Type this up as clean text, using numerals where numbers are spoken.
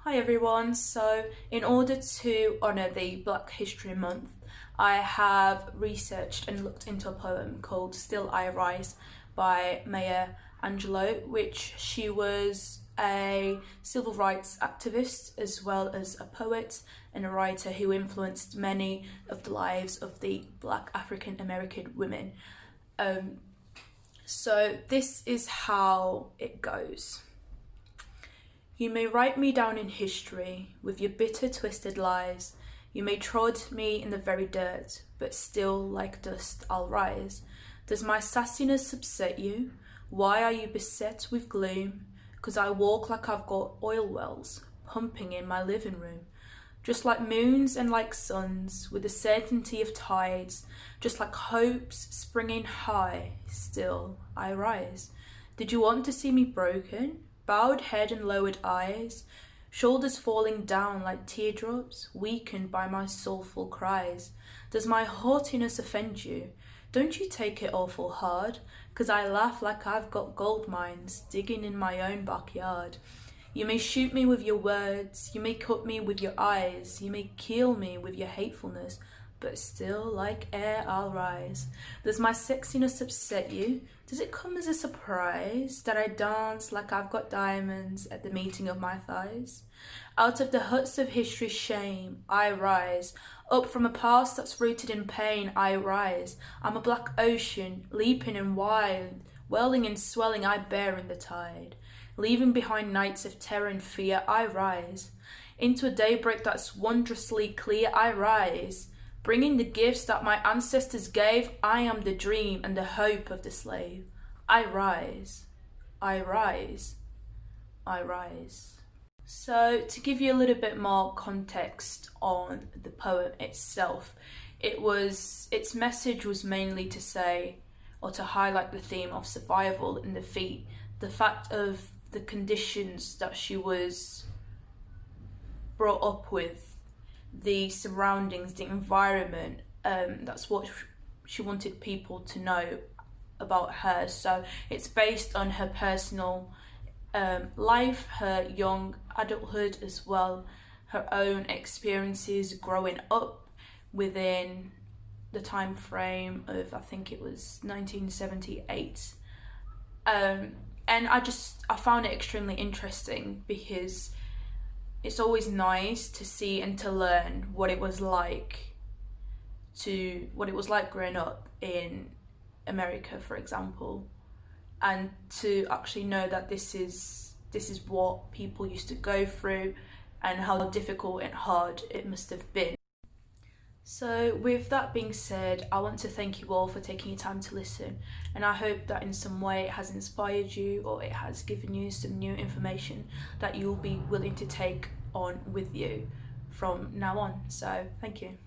Hi everyone, so in order to honour the Black History Month, I have researched and looked into a poem called Still I Rise by Maya Angelou, which she was a civil rights activist as well as a poet and a writer who influenced many of the lives of the Black African American women. So this is how it goes. You may write me down in history with your bitter, twisted lies. You may trod me in the very dirt, but still like dust I'll rise. Does my sassiness upset you? Why are you beset with gloom? 'Cause I walk like I've got oil wells pumping in my living room. Just like moons and like suns, with the certainty of tides, just like hopes springing high, still I rise. Did you want to see me broken? Bowed head and lowered eyes, shoulders falling down like teardrops, weakened by my soulful cries. Does my haughtiness offend you? Don't you take it awful hard, 'cause I laugh like I've got gold mines digging in my own backyard. You may shoot me with your words, you may cut me with your eyes, you may kill me with your hatefulness, but still like air I'll rise. Does my sexiness upset you? Does it come as a surprise that I dance like I've got diamonds at the meeting of my thighs? Out of the huts of history's shame, I rise. Up from a past that's rooted in pain, I rise. I'm a black ocean, leaping and wild, welling and swelling I bear in the tide. Leaving behind nights of terror and fear, I rise. Into a daybreak that's wondrously clear, I rise. Bringing the gifts that my ancestors gave, I am the dream and the hope of the slave. I rise, I rise, I rise. So to give you a little bit more context on the poem itself, its message was mainly to say, or to highlight the theme of survival and defeat, the fact of the conditions that she was brought up with, the surroundings, the environment. That's what she wanted people to know about her. So it's based on her personal life, her young adulthood as well, her own experiences growing up within the time frame of, I think it was 1978. And I found it extremely interesting because it's always nice to see and to learn what it was like growing up in America, for example, and to actually know that this is what people used to go through and how difficult and hard it must have been. So with that being said, I want to thank you all for taking your time to listen, and I hope that in some way it has inspired you or it has given you some new information that you'll be willing to take on with you from now on. So thank you.